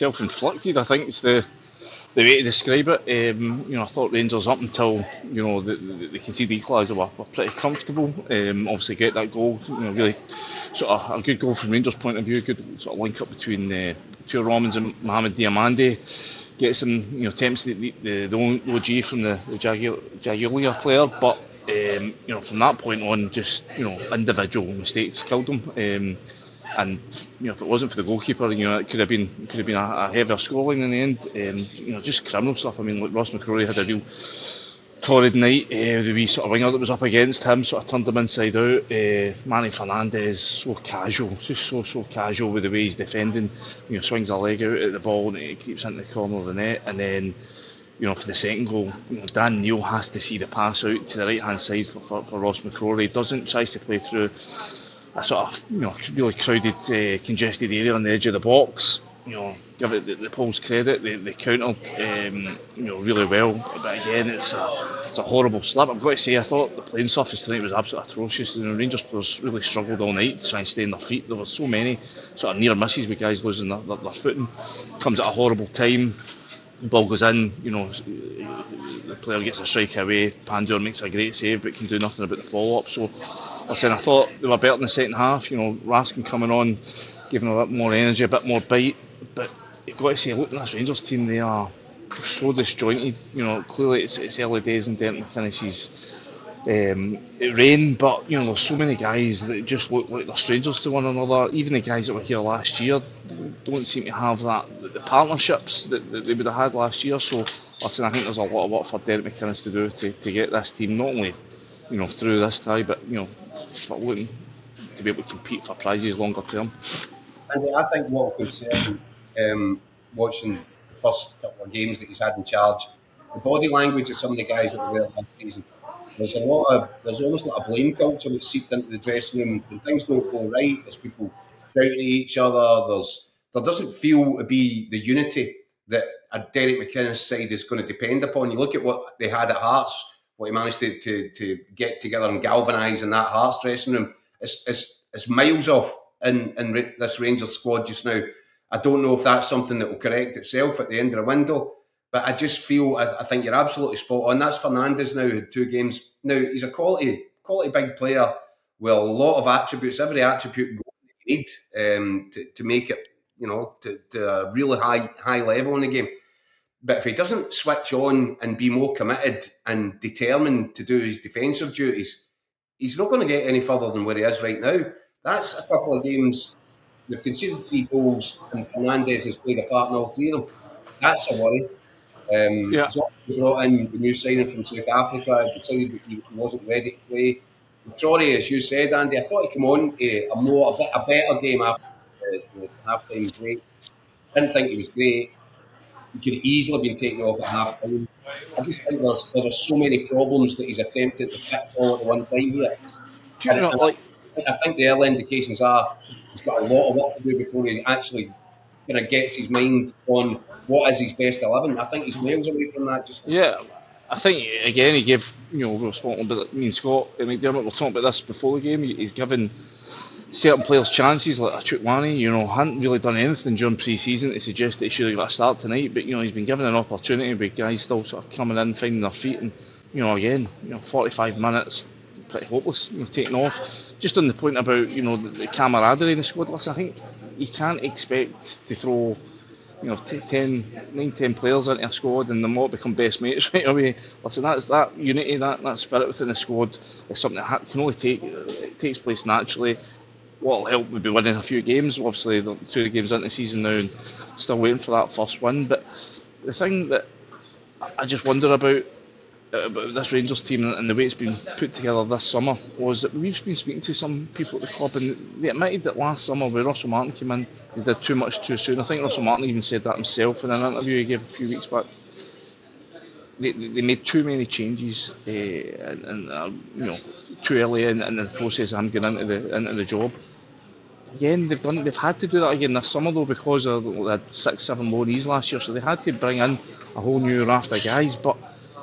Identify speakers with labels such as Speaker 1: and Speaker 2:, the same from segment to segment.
Speaker 1: Self-inflicted, I think, is the way to describe it. I thought Rangers up until they conceded the equaliser were pretty comfortable. Obviously, get that goal, really sort of a good goal from Rangers' point of view. Good sort of link up between two Romans and Mohamed Diamande. Gets him, attempts the OG from the Jagiellonia player, but from that point on, just individual mistakes killed him. And if it wasn't for the goalkeeper, it could have been a heavier scoreline in the end. Just criminal stuff. I mean, like Ross McCrory had a real torrid night. The wee sort of winger that was up against him sort of turned him inside out. Manny Fernandez, so casual, just so casual with the way he's defending. Swings a leg out at the ball and it keeps into the corner of the net. And then, for the second goal, Dan Neil has to see the pass out to the right hand side for Ross McCrory. Doesn't, tries to play through a sort of really crowded, congested area on the edge of the box. Give it the Poles credit. They countered really well, but again it's a horrible slip. I've got to say, I thought the playing surface tonight was absolutely atrocious. Rangers players really struggled all night to try and stay on their feet. There were so many sort of near misses with guys losing their footing. Comes at a horrible time. The ball goes in, the player gets a strike away. Pandur makes a great save, but can do nothing about the follow-up. So, listen, I thought they were better in the second half. Raskin coming on, giving a bit more energy, a bit more bite. But you've got to say, look at this Rangers team, they are so disjointed. Clearly it's early days in Derek McInnes's reign, but there's so many guys that just look like they're strangers to one another. Even the guys that were here last year don't seem to have the partnerships that they would have had last year. So, listen, I think there's a lot of work for Derek McInnes to do to get this team not only through this tie, but for looking to be able to compete for prizes longer term.
Speaker 2: And I think what we can say, watching the first couple of games that he's had in charge, the body language of some of the guys that were there last season, there's almost like a blame culture that's seeped into the dressing room. When things don't go right, there's people shouting at each other. There doesn't feel to be the unity that a Derek McInnes side is going to depend upon. You look at what they had at Hearts, what he managed to get together and galvanise in that Hearts dressing room. It's miles off in this Rangers squad just now. I don't know if that's something that will correct itself at the end of the window, but I just feel, I think you're absolutely spot on. That's Fernandez now, had 2 games. Now, he's a quality big player with a lot of attributes, every attribute you need to make it, to a really high level in the game. But if he doesn't switch on and be more committed and determined to do his defensive duties, he's not going to get any further than where he is right now. That's a couple of games. They've conceded 3 goals and Fernandez has played a part in all 3 of them. That's a worry. He's also brought in the new signing from South Africa, decided that he wasn't ready to play. McCrory, as you said, Andy, I thought he'd come on a better game after the half-time break. Didn't think he was great. He could have easily been taken off at half-time. I just think there are so many problems that he's attempted to fix all at one time here. I think the early indications are he's got a lot of work to do before he actually kind of gets his mind on what is his best 11. I think he's miles away from that.
Speaker 1: I think again he gave we were talking about me and Scott and McDermott were talking about this before the game. He's given certain players chances like Chukwani, hadn't really done anything during pre-season to suggest that he should have got a start tonight, but he's been given an opportunity with guys still sort of coming in, finding their feet, and again 45 minutes pretty hopeless, taking off. Just on the point about the camaraderie in the squad, listen, I think you can't expect to throw 9-10 players into a squad and them all become best mates right away. Listen, that's that unity, that spirit within the squad is something that can only takes place naturally. What'll help would be winning a few games. Obviously, the 2 games into the season now and still waiting for that first win. But the thing that I just wonder about this Rangers team and the way it's been put together this summer was that we've been speaking to some people at the club and they admitted that last summer when Russell Martin came in, they did too much too soon. I think Russell Martin even said that himself in an interview he gave a few weeks back. They made too many changes and too early in the process of him getting into the job. Again, they've had to do that again this summer though because they had 6-7 loanees last year, so they had to bring in a whole new raft of guys. But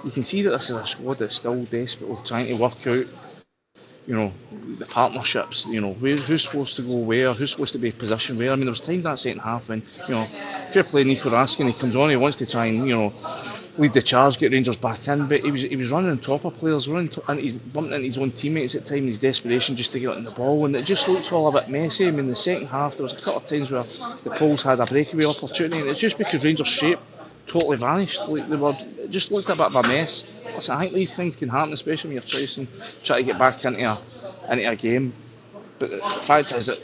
Speaker 1: you can see that this is a squad that's still desperately trying to work out the partnerships, who's supposed to go where, who's supposed to be positioned where. I mean, there was times that second half when, fair play Nico Raskin, he comes on, he wants to try and, lead the charge, get Rangers back in, but he was running on top of players, and he's bumping into his own teammates at times, his desperation just to get on the ball, and it just looked all a bit messy. I mean, the second half, there was a couple of times where the Poles had a breakaway opportunity, and it's just because Rangers' shape totally vanished. Like it just looked a bit of a mess. Listen, I think these things can happen, especially when you're trying to get back into a game. But the fact is that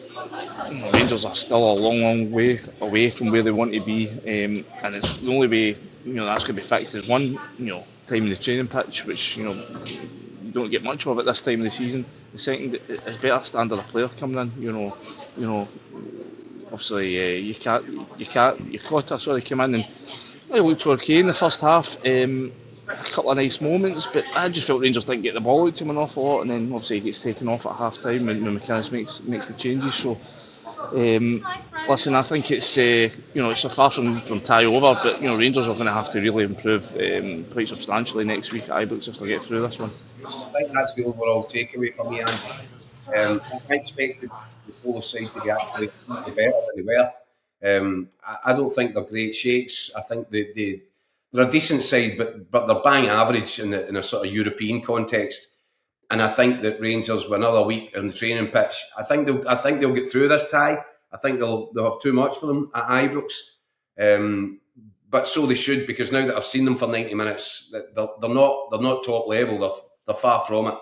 Speaker 1: Rangers are still a long way away from where they want to be, and it's the only way that's going to be fixed is one, time in the training pitch, which you don't get much of at this time of the season. The second is better standard of player coming in. Obviously, you Yokota came in and he looked okay in the first half. A couple of nice moments, but I just felt Rangers didn't get the ball out to him an awful lot, and then obviously he gets taken off at half time when McInnes makes the changes. So, listen, I think it's so far from tie over, but Rangers are going to have to really improve quite substantially next week at Ibrox if they get through this one.
Speaker 2: I think that's the overall takeaway for me, Andy. I expected the Polish side to be actually better than they were. I don't think they're great shakes. I think they're a decent side, but they're bang average in a sort of European context. And I think that Rangers, with another week on the training pitch, I think they'll get through this tie. I think they'll have too much for them at Ibrox. But so they should, because now that I've seen them for 90 minutes, they're not top level. They're far from it.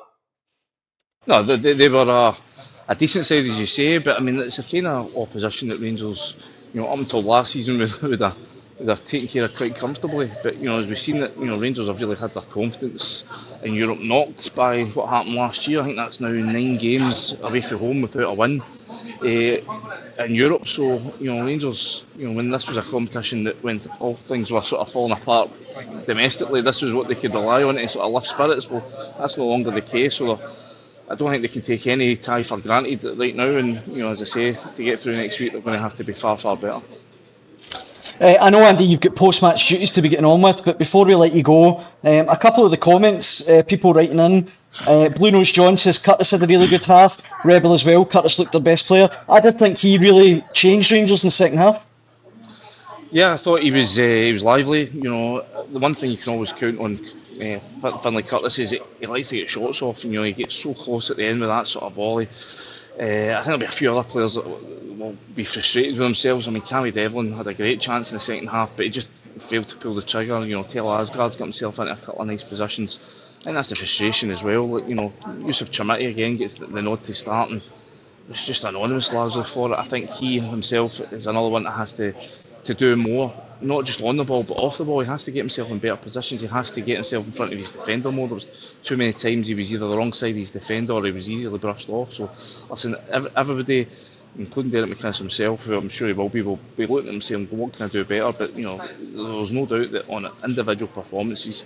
Speaker 2: No,
Speaker 1: they were a decent side, as you say, but I mean, it's a kind of opposition that Rangers, up until last season would have taken care of quite comfortably. But as we've seen that, Rangers have really had their confidence in Europe knocked by what happened last year. I think that's now 9 games away from home without a win in Europe. So Rangers, when this was a competition that when all things were sort of falling apart domestically, this was what they could rely on to sort of lift spirits. Well, that's no longer the case. So I don't think they can take any tie for granted right now. And as I say, to get through next week, they're going to have to be far better.
Speaker 3: I know, Andy, you've got post-match duties to be getting on with, but before we let you go, a couple of the comments, people writing in. Blue Nose John says Curtis had a really good half. Rebel as well. Curtis looked their best player. I did think he really changed Rangers in the second half.
Speaker 1: Yeah, I thought he was lively. The one thing you can always count on Finlay Curtis is he likes to get shots off, and he gets so close at the end with that sort of volley. I think there'll be a few other players that will be frustrated with themselves. I mean, Cammy Devlin had a great chance in the second half, but he just failed to pull the trigger. Taylor Asgard's got himself into a couple of nice positions. I think that's the frustration as well. Yusuf Chamiti again gets the nod to start, and it's just anonymous largely for it. I think he himself is another one that has to do more, not just on the ball but off the ball. He has to get himself in better positions. He has to get himself in front of his defender more. There was too many times he was either the wrong side of his defender or he was easily brushed off. So listen, everybody, including Derek McInnes himself, who I'm sure he will be looking at him saying, what can I do better? But there's no doubt that on individual performances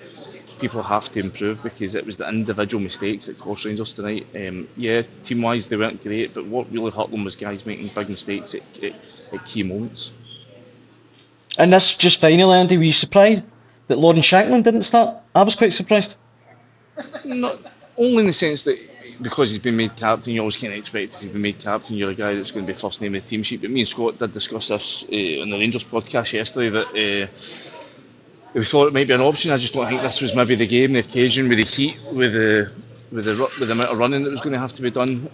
Speaker 1: people have to improve, because it was the individual mistakes that cost Rangers tonight. Team wise they weren't great, but what really hurt them was guys making big mistakes at key moments.
Speaker 3: And this, just finally, Andy, were you surprised that Lauren Shanklin didn't start? I was quite surprised.
Speaker 1: Not only in the sense that because he's been made captain, you always can't expect if you've been made captain, you're a guy that's going to be first name in the team sheet. But me and Scott did discuss this on the Rangers podcast yesterday, that we thought it might be an option. I just don't think this was maybe the game, the occasion, with the heat, with the amount of running that was going to have to be done.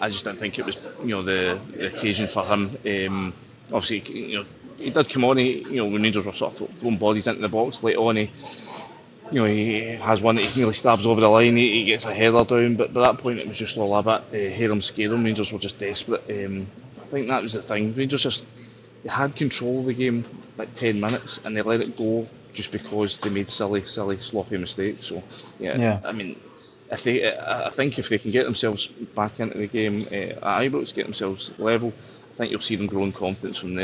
Speaker 1: I just didn't think it was the occasion for him. Obviously, he did come on. When Rangers were sort of throwing bodies into the box late on, he has one that he nearly stabs over the line. He gets a header down, but by that point it was just all a bit harum scarum. Rangers were just desperate. I think that was the thing. Rangers they had control of the game like 10 minutes and they let it go just because they made silly, sloppy mistakes. So yeah. I mean, I think if they can get themselves back into the game at Ibrox, get themselves level, I think you'll see them growing confidence from there.